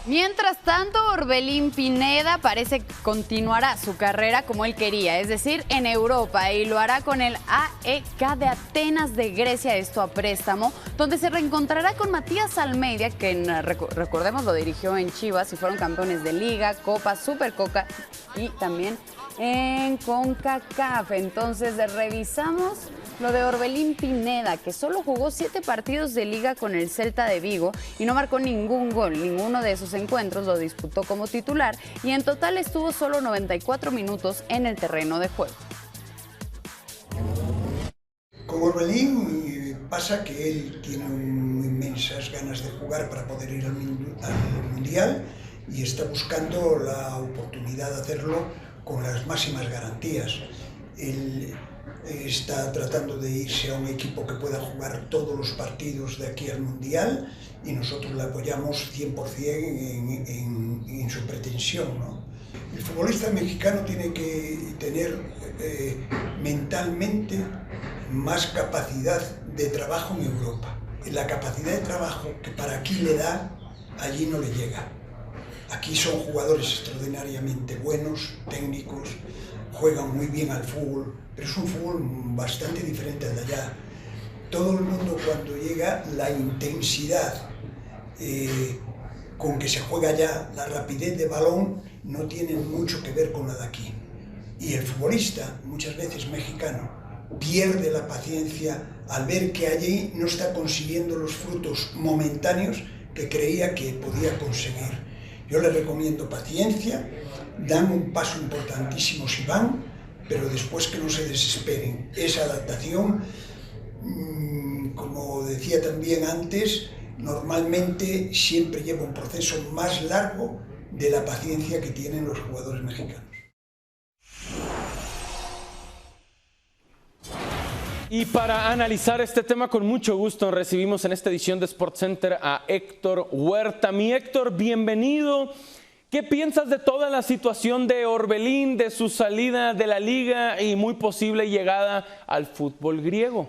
Mientras tanto, Orbelín Pineda parece que continuará su carrera como él quería, es decir, en Europa, y lo hará con el AEK de Atenas de Grecia, esto a préstamo, donde se reencontrará con Matías Almeida, que recordemos lo dirigió en Chivas y fueron campeones de Liga, Copa, Supercopa y también en CONCACAF. Entonces revisamos lo de Orbelín Pineda, que solo jugó 7 partidos de Liga con el Celta de Vigo y no marcó ningún gol. Ninguno de esos encuentros lo disputó como titular y en total estuvo solo 94 minutos en el terreno de juego. Con Orbelín pasa que él tiene inmensas ganas de jugar para poder ir al Mundial y está buscando la oportunidad de hacerlo con las máximas garantías. Él está tratando de irse a un equipo que pueda jugar todos los partidos de aquí al Mundial y nosotros le apoyamos 100% en su pretensión, ¿no? El futbolista mexicano tiene que tener mentalmente más capacidad de trabajo en Europa. La capacidad de trabajo que para aquí le da, allí no le llega. Aquí son jugadores extraordinariamente buenos, técnicos, juegan muy bien al fútbol, pero es un fútbol bastante diferente al de allá. Todo el mundo cuando llega, la intensidad con que se juega allá, la rapidez de balón, no tienen mucho que ver con la de aquí. Y el futbolista, muchas veces mexicano, pierde la paciencia al ver que allí no está consiguiendo los frutos momentáneos que creía que podía conseguir. Yo les recomiendo paciencia, dan un paso importantísimo si van, pero después que no se desesperen. Esa adaptación, como decía también antes, normalmente siempre lleva un proceso más largo de la paciencia que tienen los jugadores mexicanos. Y para analizar este tema con mucho gusto recibimos en esta edición de SportsCenter a Héctor Huerta. Mi Héctor, bienvenido. ¿Qué piensas de toda la situación de Orbelín, de su salida de la liga y muy posible llegada al fútbol griego?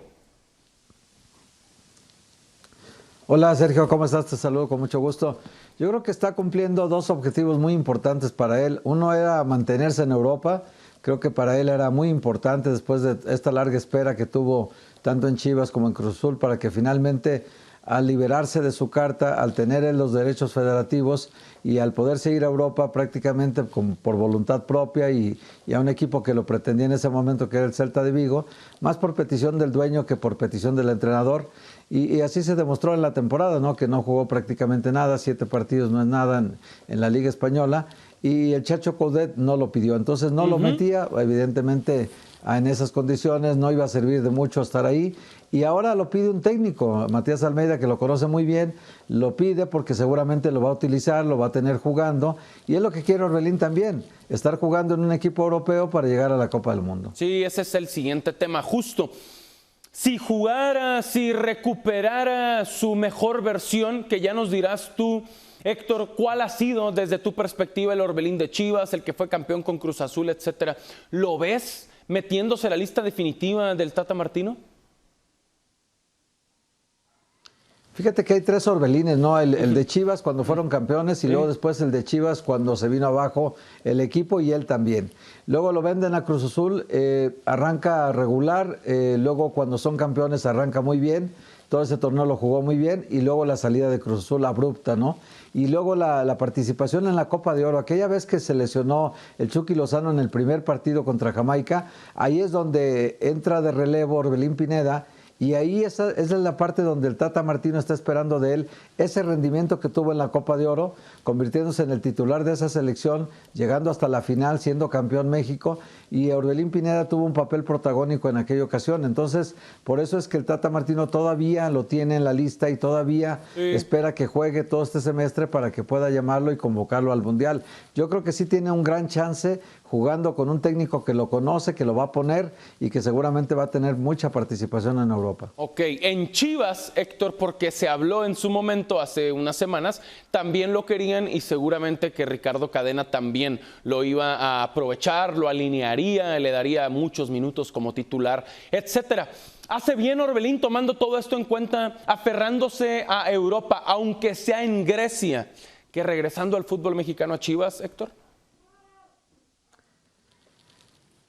Hola Sergio, ¿cómo estás? Te saludo con mucho gusto. Yo creo que está cumpliendo 2 objetivos muy importantes para él. Uno era mantenerse en Europa. Creo que para él era muy importante después de esta larga espera que tuvo tanto en Chivas como en Cruz Azul para que finalmente, al liberarse de su carta, al tener él los derechos federativos y al poderse ir a Europa prácticamente por voluntad propia y a un equipo que lo pretendía en ese momento, que era el Celta de Vigo, más por petición del dueño que por petición del entrenador. Y así se demostró en la temporada, ¿no? Que no jugó prácticamente nada, 7 partidos no es nada en la Liga Española, y el Chacho Coudet no lo pidió, entonces no lo metía, evidentemente en esas condiciones no iba a servir de mucho estar ahí, y ahora lo pide un técnico, Matías Almeida, que lo conoce muy bien, lo pide porque seguramente lo va a utilizar, lo va a tener jugando, y es lo que quiere Orbelín también, estar jugando en un equipo europeo para llegar a la Copa del Mundo. Sí, ese es el siguiente tema, justo. Si jugara, si recuperara su mejor versión, que ya nos dirás tú, Héctor, ¿cuál ha sido desde tu perspectiva el Orbelín de Chivas, el que fue campeón con Cruz Azul, etcétera? ¿Lo ves metiéndose en la lista definitiva del Tata Martino? Fíjate que hay 3 Orbelines, ¿no? El de Chivas cuando fueron campeones y luego después el de Chivas cuando se vino abajo el equipo y él también. Luego lo venden a Cruz Azul, arranca regular, luego cuando son campeones arranca muy bien, todo ese torneo lo jugó muy bien y luego la salida de Cruz Azul abrupta, ¿no? Y luego la participación en la Copa de Oro, aquella vez que se lesionó el Chucky Lozano en el primer partido contra Jamaica, ahí es donde entra de relevo Orbelín Pineda. Y ahí esa es la parte donde el Tata Martino está esperando de él ese rendimiento que tuvo en la Copa de Oro, convirtiéndose en el titular de esa selección, llegando hasta la final, siendo campeón México, y Orbelín Pineda tuvo un papel protagónico en aquella ocasión. Entonces, por eso es que el Tata Martino todavía lo tiene en la lista y todavía espera que juegue todo este semestre para que pueda llamarlo y convocarlo al Mundial. Yo creo que sí tiene un gran chance jugando con un técnico que lo conoce, que lo va a poner y que seguramente va a tener mucha participación en Europa. Ok, en Chivas, Héctor, porque se habló en su momento hace unas semanas, también lo querían y seguramente que Ricardo Cadena también lo iba a aprovechar, lo alinearía, le daría muchos minutos como titular, etcétera. ¿Hace bien Orbelín tomando todo esto en cuenta, aferrándose a Europa, aunque sea en Grecia? que regresando al fútbol mexicano a Chivas, Héctor?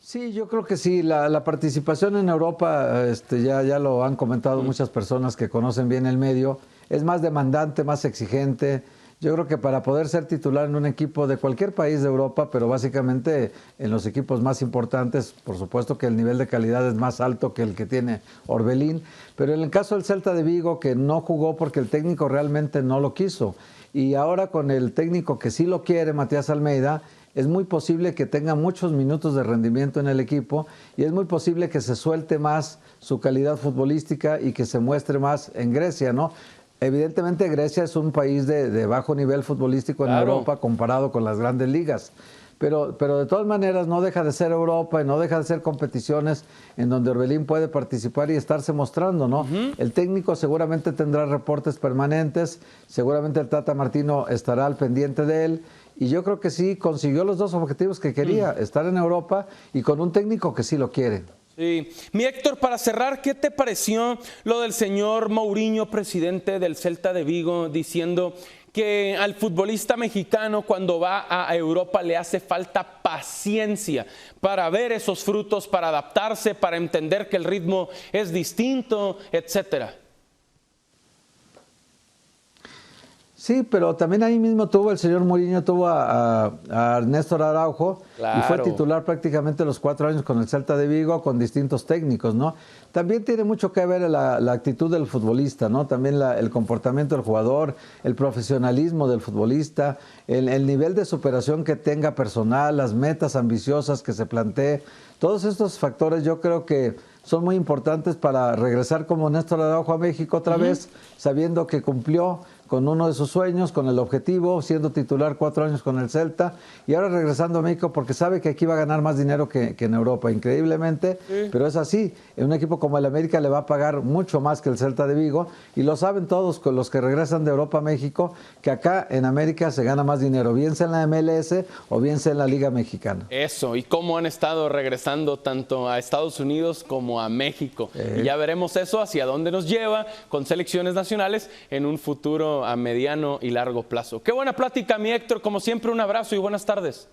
Sí, yo creo que sí. La participación en Europa, ya lo han comentado muchas personas que conocen bien el medio, es más demandante, más exigente. Yo creo que para poder ser titular en un equipo de cualquier país de Europa, pero básicamente en los equipos más importantes, por supuesto que el nivel de calidad es más alto que el que tiene Orbelín, pero en el caso del Celta de Vigo, que no jugó porque el técnico realmente no lo quiso, y ahora con el técnico que sí lo quiere, Matías Almeida, es muy posible que tenga muchos minutos de rendimiento en el equipo y es muy posible que se suelte más su calidad futbolística y que se muestre más en Grecia, ¿no? Evidentemente Grecia es un país de bajo nivel futbolístico en Europa comparado con las grandes ligas, pero de todas maneras no deja de ser Europa y no deja de ser competiciones en donde Orbelín puede participar y estarse mostrando, ¿no? El técnico seguramente tendrá reportes permanentes, seguramente el Tata Martino estará al pendiente de él. Y yo creo que sí consiguió los dos objetivos que quería, estar en Europa y con un técnico que sí lo quiere. Sí. Mi Héctor, para cerrar, ¿qué te pareció lo del señor Mourinho, presidente del Celta de Vigo, diciendo que al futbolista mexicano cuando va a Europa le hace falta paciencia para ver esos frutos, para adaptarse, para entender que el ritmo es distinto, etcétera? Sí, pero también ahí mismo el señor Mourinho tuvo a Néstor Araujo y fue titular prácticamente los 4 años con el Celta de Vigo, con distintos técnicos, ¿no? También tiene mucho que ver la actitud del futbolista, ¿no? También el comportamiento del jugador, el profesionalismo del futbolista, el nivel de superación que tenga personal, las metas ambiciosas que se plantee. Todos estos factores yo creo que son muy importantes para regresar como Néstor Araujo a México otra vez, sabiendo que cumplió con uno de sus sueños, con el objetivo, siendo titular 4 años con el Celta, y ahora regresando a México porque sabe que aquí va a ganar más dinero que en Europa, increíblemente, pero es así. En un equipo como el América le va a pagar mucho más que el Celta de Vigo, y lo saben todos con los que regresan de Europa a México, que acá en América se gana más dinero, bien sea en la MLS o bien sea en la Liga Mexicana. Eso, y cómo han estado regresando tanto a Estados Unidos como a México. Y ya veremos eso hacia dónde nos lleva con selecciones nacionales en un futuro a mediano y largo plazo. Qué buena plática, mi Héctor. Como siempre, un abrazo y buenas tardes.